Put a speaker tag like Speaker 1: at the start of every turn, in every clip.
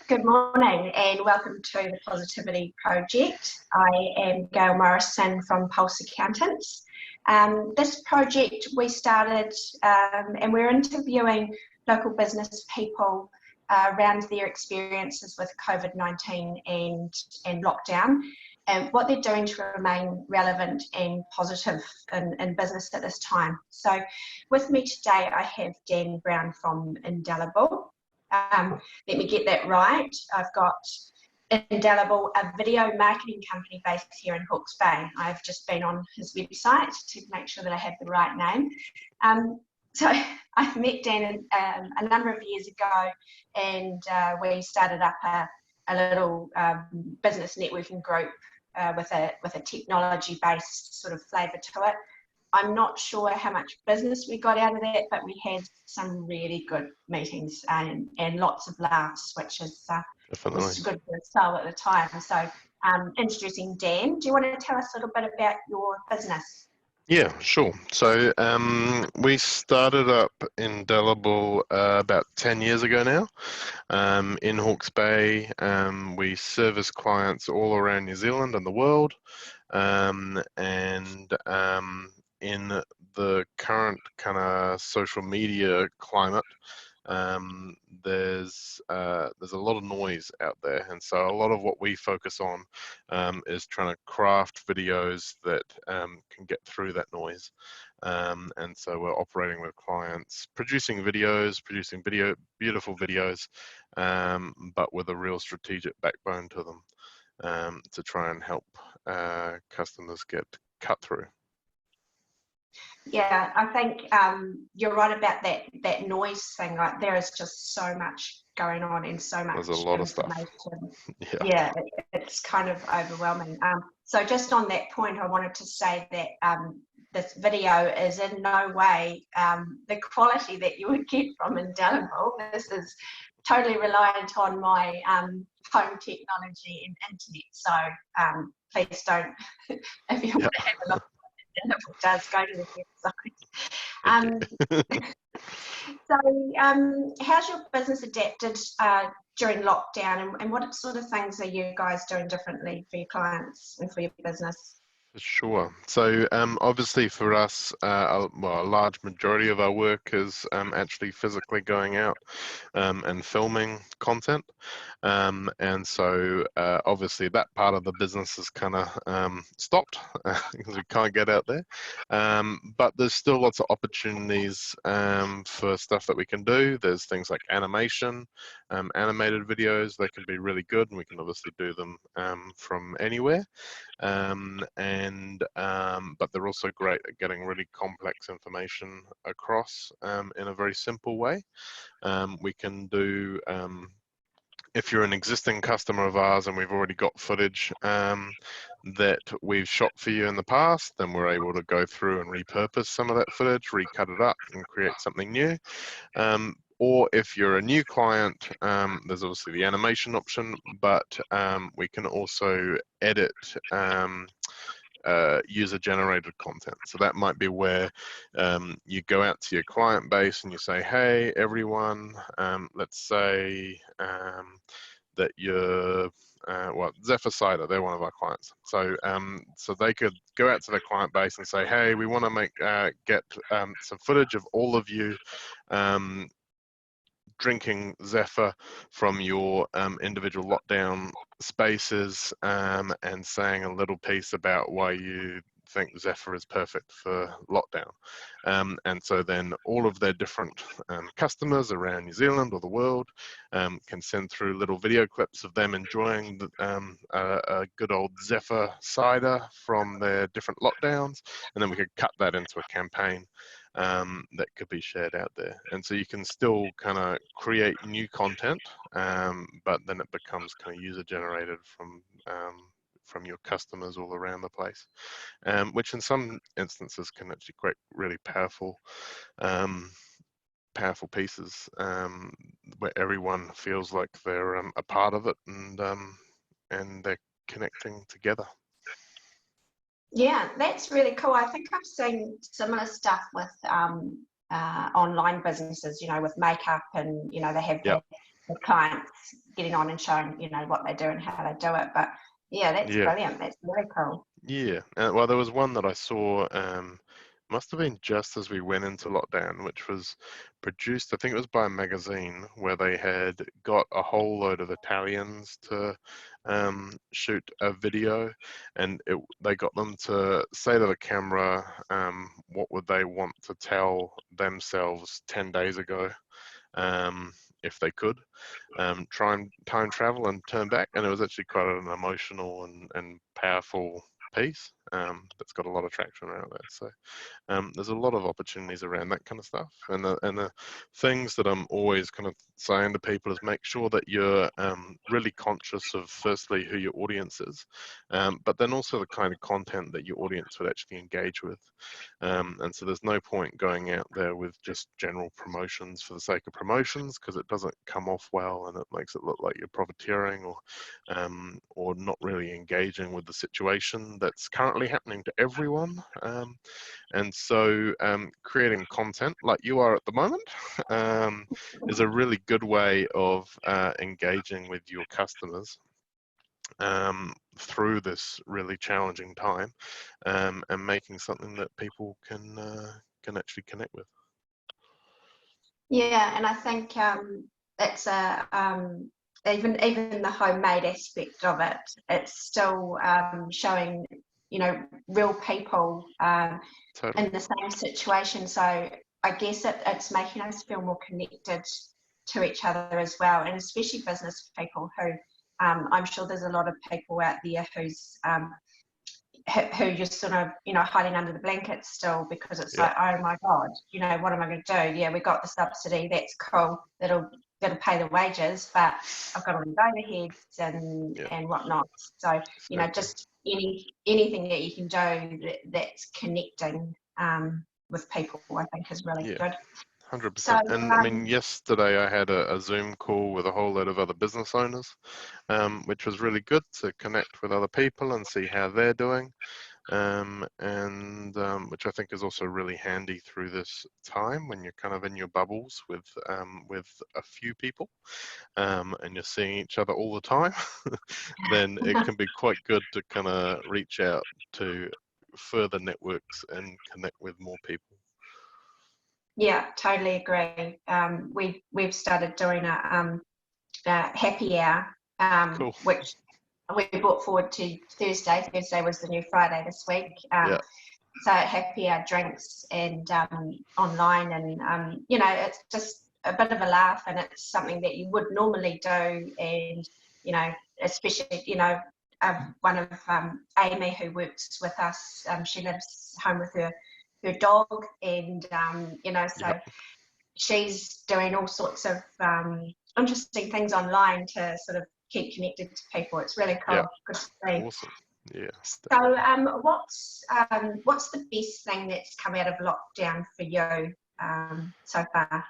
Speaker 1: Good morning and welcome to the Positivity Project. I am Gail Morrison from Pulse Accountants. This project we started and we're interviewing local business people around their experiences with COVID-19 and lockdown and what they're doing to remain relevant and positive in business at this time. So with me today I have Dan Browne from Indelible. Let me get that right. I've got Indelible, a video marketing company based here in Hawke's Bay. I've just been on his website to make sure that I have the right name. So I met Dan a number of years ago, and we started up a little business networking group with a technology-based sort of flavour to it. I'm not sure how much business we got out of that, but we had some really good meetings and lots of laughs, which is was good for the soul at the time. So introducing Dan, do you want to tell us a little bit about your business?
Speaker 2: Yeah, sure. So we started up Indelible about 10 years ago now in Hawke's Bay. We service clients all around New Zealand and the world. In the current kind of social media climate, there's a lot of noise out there, and so a lot of what we focus on is trying to craft videos that can get through that noise. And so we're operating with clients, producing beautiful videos, but with a real strategic backbone to them to try and help customers get cut through.
Speaker 1: Yeah, I think you're right about that noise thing. Like there is just so much going on and so much
Speaker 2: There's a lot of stuff.
Speaker 1: Yeah, it's kind of overwhelming. So just on that point, I wanted to say that this video is in no way the quality that you would get from Indelible. This is totally reliant on my home technology and internet. So please don't, if you want to have a look. It does go to the website. So how's your business adapted during lockdown, and what sort of things are you guys doing differently for your clients and for your business?
Speaker 2: Sure. So obviously for us, a large majority of our work is actually physically going out and filming content. And so obviously that part of the business is kind of stopped because we can't get out there. But there's still lots of opportunities for stuff that we can do. There's things like animation, animated videos. They can be really good, and we can obviously do them from anywhere. But they're also great at getting really complex information across in a very simple way. We can do, if you're an existing customer of ours and we've already got footage that we've shot for you in the past, then we're able to go through and repurpose some of that footage, recut it up and create something new. Or if you're a new client, there's obviously the animation option, but we can also edit user-generated content. So that might be where you go out to your client base and you say, hey, everyone, let's say that you're, Zephyr Cider, they're one of our clients. So so they could go out to their client base and say, hey, we want to get some footage of all of you drinking Zephyr from your individual lockdown spaces and saying a little piece about why you think Zephyr is perfect for lockdown. And so then all of their different customers around New Zealand or the world can send through little video clips of them enjoying a good old Zephyr cider from their different lockdowns, and then we could cut that into a campaign that could be shared out there. And so you can still kind of create new content, but then it becomes kind of user generated from your customers all around the place, which in some instances can actually create really powerful pieces where everyone feels like they're a part of it and they're connecting together.
Speaker 1: Yeah, that's really cool. I think I've seen similar stuff with online businesses, you know, with makeup, and you know they have the clients getting on and showing, you know, what they do and how they do it. But yeah, that's
Speaker 2: Yeah.
Speaker 1: brilliant. That's really cool.
Speaker 2: Yeah, well, there was one that I saw, must have been just as we went into lockdown, which was produced, I think it was by a magazine, where they had got a whole load of Italians to shoot a video, and they got them to say to the camera, what would they want to tell themselves 10 days ago, if they could. Try and time travel and turn back, and it was actually quite an emotional and powerful piece that's got a lot of traction around that. So there's a lot of opportunities around that kind of stuff, and the things that I'm always kind of saying to people is make sure that you're really conscious of, firstly, who your audience is, but then also the kind of content that your audience would actually engage with. And so there's no point going out there with just general promotions for the sake of promotions, because it doesn't come off well, and it makes it look like you're profiteering or not really engaging with the situation that's currently happening to everyone. And so creating content like you are at the moment is a really good way of engaging with your customers through this really challenging time, and making something that people can actually connect with.
Speaker 1: Yeah, and I think it's even the homemade aspect of it. It's still showing, you know, real people
Speaker 2: Totally.
Speaker 1: in the same situation. So I guess it's making us feel more connected to each other as well, and especially business people who I'm sure there's a lot of people out there who just sort of, you know, hiding under the blankets still, because it's like, oh my God, you know, what am I going to do? Yeah, we got the subsidy, that's cool, that'll pay the wages, but I've got all these overheads and whatnot. So, you know, just anything that you can do that's connecting with people, I think is really good.
Speaker 2: 100%.
Speaker 1: So,
Speaker 2: And I mean, yesterday I had a Zoom call with a whole lot of other business owners, which was really good to connect with other people and see how they're doing, and which I think is also really handy through this time when you're kind of in your bubbles with a few people, and you're seeing each other all the time. Then it can be quite good to kind of reach out to further networks and connect with more people.
Speaker 1: yeah, totally agree. We've started doing a happy hour,
Speaker 2: Cool.
Speaker 1: which we brought forward to Thursday. Thursday was the new Friday this week. So happy hour drinks and online, and you know, it's just a bit of a laugh, and it's something that you would normally do, and you know, especially, you know, one of Amy, who works with us, she lives home with her dog, and you know, so she's doing all sorts of interesting things online to sort of keep connected to people. It's really cool. Good to see.
Speaker 2: Awesome. Yeah.
Speaker 1: So what's the best thing that's come out of lockdown for you so far?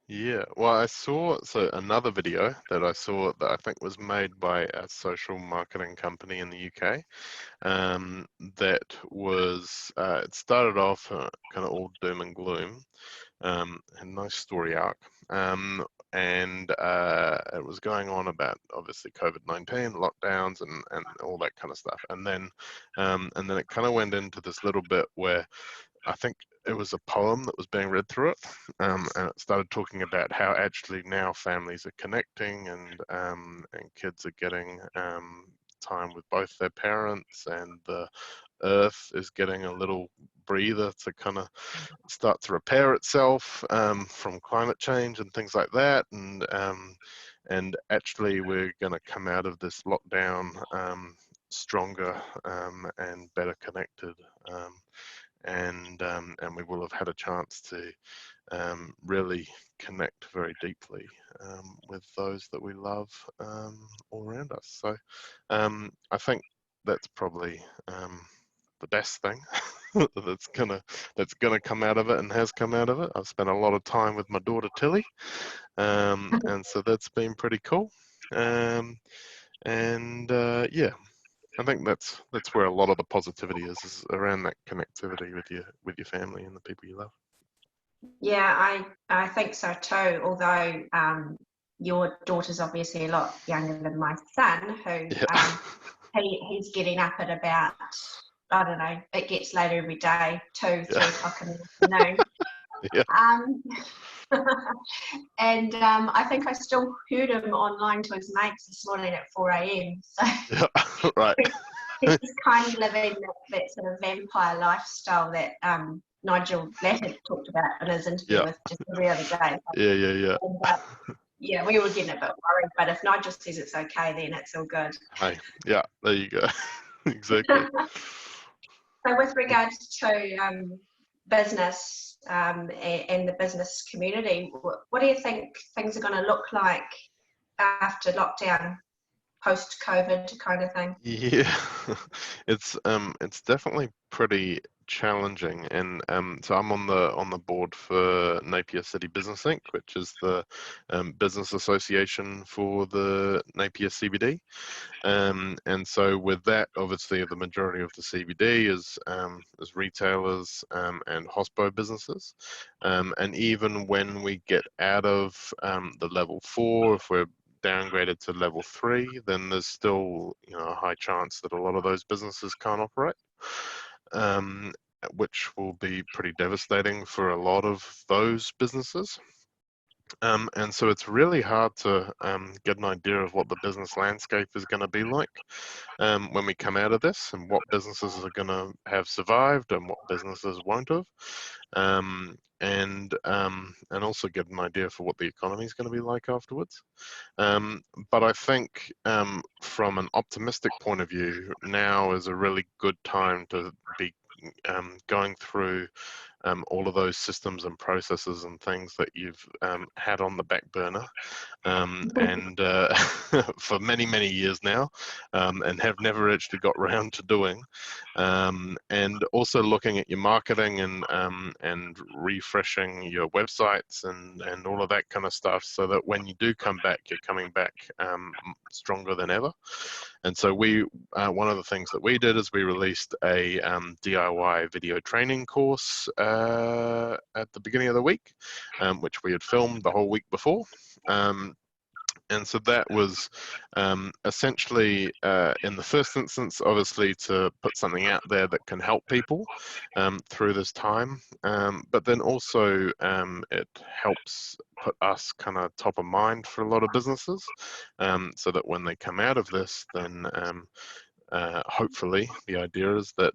Speaker 2: Yeah, well, I saw another video that I saw that I think was made by a social marketing company in the UK. That was it started off kind of all doom and gloom, a nice story arc, and it was going on about obviously COVID-19 lockdowns and all that kind of stuff, and then it kind of went into this little bit where I think it was a poem that was being read through it, and it started talking about how actually now families are connecting, and kids are getting time with both their parents, and the earth is getting a little breather to kind of start to repair itself from climate change and things like that, and actually we're going to come out of this lockdown stronger and better connected. And we will have had a chance to really connect very deeply with those that we love all around us. So I think that's probably the best thing that's gonna come out of it, and has come out of it. I've spent a lot of time with my daughter Tilly, and so that's been pretty cool. Yeah. I think that's where a lot of the positivity is around that connectivity with your family and the people you love.
Speaker 1: Yeah, I think so too. Although your daughter's obviously a lot younger than my son, who
Speaker 2: Yeah.
Speaker 1: he's getting up at about, I don't know, it gets later every day, 2, 3 o'clock in the afternoon.
Speaker 2: Yeah.
Speaker 1: And I think I still heard him online to his mates this morning at 4 a.m. So
Speaker 2: Yeah. Right.
Speaker 1: he's kind of living that sort of vampire lifestyle that Nigel Latter talked about in his interview
Speaker 2: Yeah.
Speaker 1: with just every other day.
Speaker 2: Yeah.
Speaker 1: And, yeah, we were getting a bit worried, but if Nigel says it's okay, then it's all good.
Speaker 2: Hey, yeah, there you go. Exactly.
Speaker 1: So with regards to business and the business community, what do you think things are going to look like after lockdown, post-COVID kind of thing?
Speaker 2: Yeah, it's definitely pretty challenging, and so I'm on the board for Napier City Business Inc., which is the business association for the Napier CBD. And so with that, obviously, the majority of the CBD is retailers and hospo businesses. And even when we get out of the level 4, if we're downgraded to level 3, then there's still a high chance that a lot of those businesses can't operate, which will be pretty devastating for a lot of those businesses. And so it's really hard to get an idea of what the business landscape is going to be like when we come out of this, and what businesses are going to have survived and what businesses won't have, and also get an idea for what the economy is going to be like afterwards. But I think from an optimistic point of view, now is a really good time to be going through all of those systems and processes and things that you've had on the back burner and for many years now, and have never actually got round to doing, and also looking at your marketing and refreshing your websites and all of that kind of stuff, so that when you do come back, you're coming back stronger than ever. And so one of the things that we did is we released a DIY video training course at the beginning of the week, which we had filmed the whole week before. And so that was essentially, in the first instance, obviously, to put something out there that can help people through this time. But then also it helps put us kind of top of mind for a lot of businesses, so that when they come out of this, then hopefully the idea is that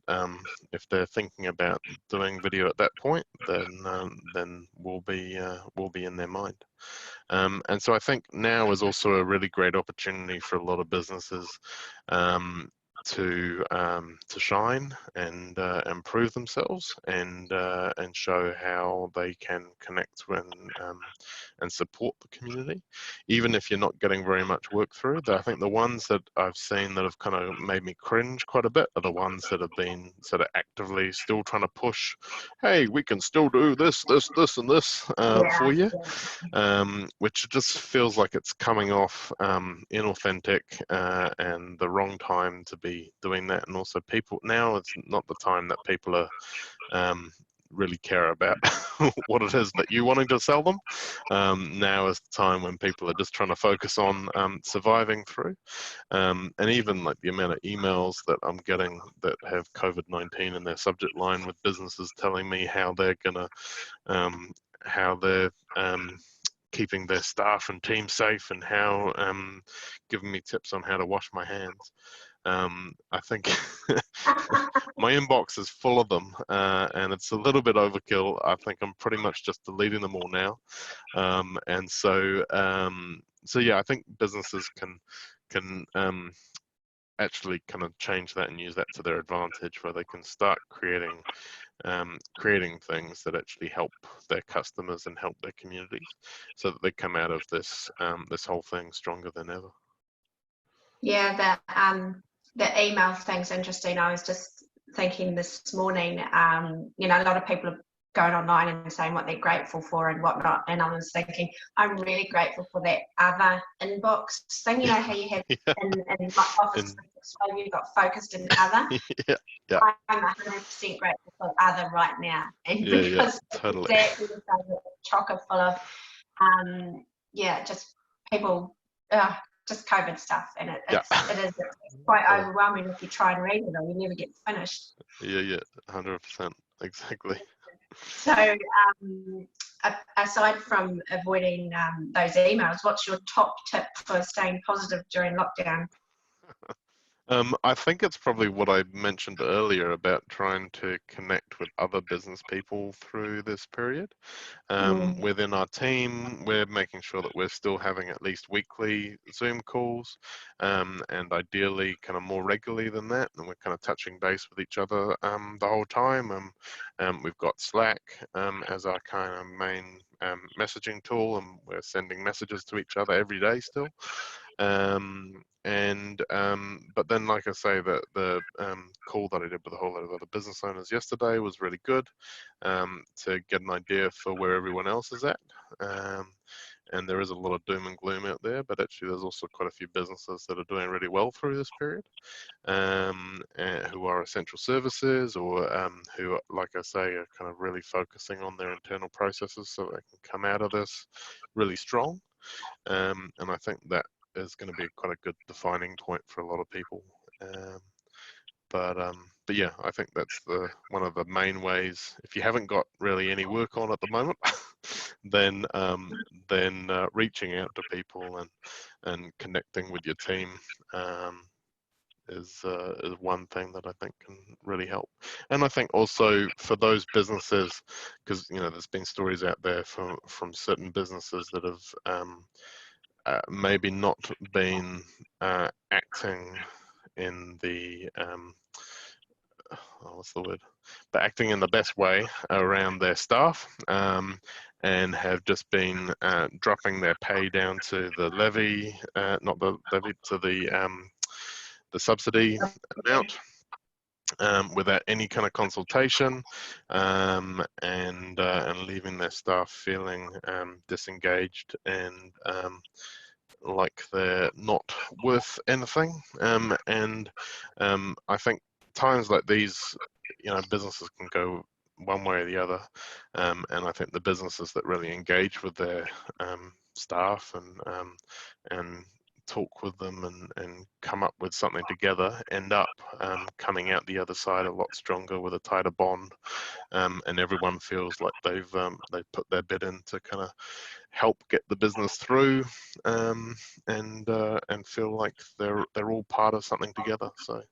Speaker 2: if they're thinking about doing video at that point, then we'll be in their mind. And so I think now is also a really great opportunity for a lot of businesses to shine and improve themselves and show how they can connect and support the community, even if you're not getting very much work through. I think the ones that I've seen that have kind of made me cringe quite a bit are the ones that have been sort of actively still trying to push, hey, we can still do this, and this for you, which just feels like it's coming off inauthentic and the wrong time to be doing that. And also, people now, it's not the time that people are really care about what it is that you wanting to sell them. Now is the time when people are just trying to focus on surviving through. And even like the amount of emails that I'm getting that have COVID-19 in their subject line, with businesses telling me how they're gonna keeping their staff and team safe, and how giving me tips on how to wash my hands. I think my inbox is full of them, and it's a little bit overkill. I think I'm pretty much just deleting them all now. And so yeah, I think businesses can actually kind of change that and use that to their advantage, where they can start creating things that actually help their customers and help their communities, so that they come out of this whole thing stronger than ever.
Speaker 1: Yeah, the email thing's interesting. I was just thinking this morning, a lot of people are going online and saying what they're grateful for and whatnot, and I was thinking, I'm really grateful for that other inbox thing, how you have in my office, so you've got focused in other.
Speaker 2: Yeah.
Speaker 1: I'm 100% grateful for other right now, and because
Speaker 2: totally.
Speaker 1: exactly the same, chocker full of just people, just COVID stuff, and it is quite overwhelming if you try and read it, or you never get finished.
Speaker 2: Yeah, 100%, exactly.
Speaker 1: So, aside from avoiding those emails, what's your top tip for staying positive during lockdown?
Speaker 2: I think it's probably what I mentioned earlier about trying to connect with other business people through this period. Within our team, we're making sure that we're still having at least weekly Zoom calls, and ideally kind of more regularly than that, and we're kind of touching base with each other the whole time. We've got Slack as our kind of main messaging tool, and we're sending messages to each other every day still. But then, like I say, the call that I did with a whole lot of other business owners yesterday was really good, to get an idea for where everyone else is at. And there is a lot of doom and gloom out there, but actually there's also quite a few businesses that are doing really well through this period, who are essential services, or who, like I say, are kind of really focusing on their internal processes so they can come out of this really strong. And I think that is going to be quite a good defining point for a lot of people. But yeah, I think that's one of the main ways. If you haven't got really any work on at the moment, then reaching out to people and connecting with your team is one thing that I think can really help. And I think also for those businesses, because there's been stories out there from certain businesses that have maybe not been acting in the what's the word? But acting in the best way around their staff, and have just been dropping their pay down to the levy, not the levy, to the subsidy amount, without any kind of consultation, and leaving their staff feeling disengaged and like they're not worth anything. I think times like these, businesses can go one way or the other, and I think the businesses that really engage with their staff and talk with them and come up with something together end up coming out the other side a lot stronger with a tighter bond, and everyone feels like they've put their bit in to kind of help get the business through, and feel like they're all part of something together. So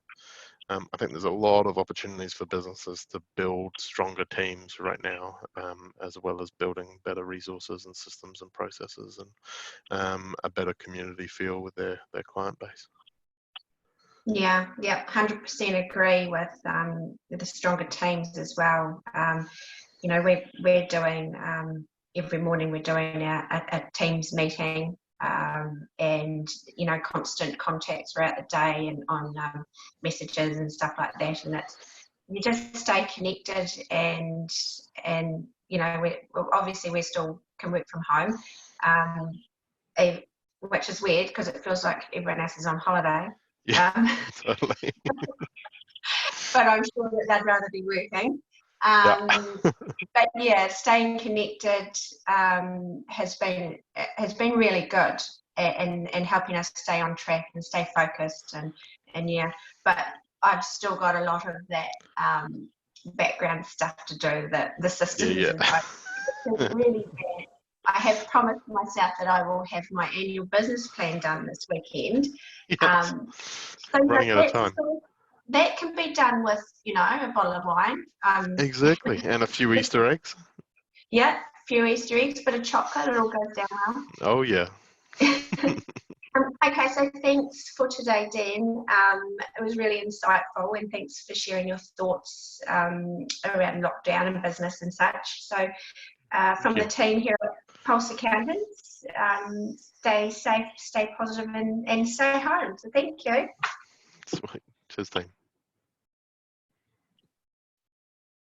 Speaker 2: I think there's a lot of opportunities for businesses to build stronger teams right now, as well as building better resources and systems and processes, and a better community feel with their client base.
Speaker 1: Yeah, 100% agree with the stronger teams as well. We're doing every morning we're doing a teams meeting, and constant contact throughout the day and on messages and stuff like that, and you just stay connected, and we still can work from home, which is weird because it feels like everyone else is on holiday.
Speaker 2: Yeah, totally.
Speaker 1: But I'm sure that they'd rather be working. But yeah, staying connected has been really good, and helping us stay on track and stay focused, and yeah. But I've still got a lot of that background stuff to do, the systems and really bad. I have promised myself that I will have my annual business plan done this weekend.
Speaker 2: Yes.
Speaker 1: So
Speaker 2: running out of time.
Speaker 1: That can be done with, a bottle of wine.
Speaker 2: Exactly, and a few Easter eggs.
Speaker 1: Yeah, a few Easter eggs, bit of chocolate, it all goes down well.
Speaker 2: Oh yeah.
Speaker 1: Okay, so thanks for today, Dan. It was really insightful, and thanks for sharing your thoughts around lockdown and business and such. So from the team here at Pulse Accountants, stay safe, stay positive, and stay home. So thank you.
Speaker 2: Sweet. Cheers, team.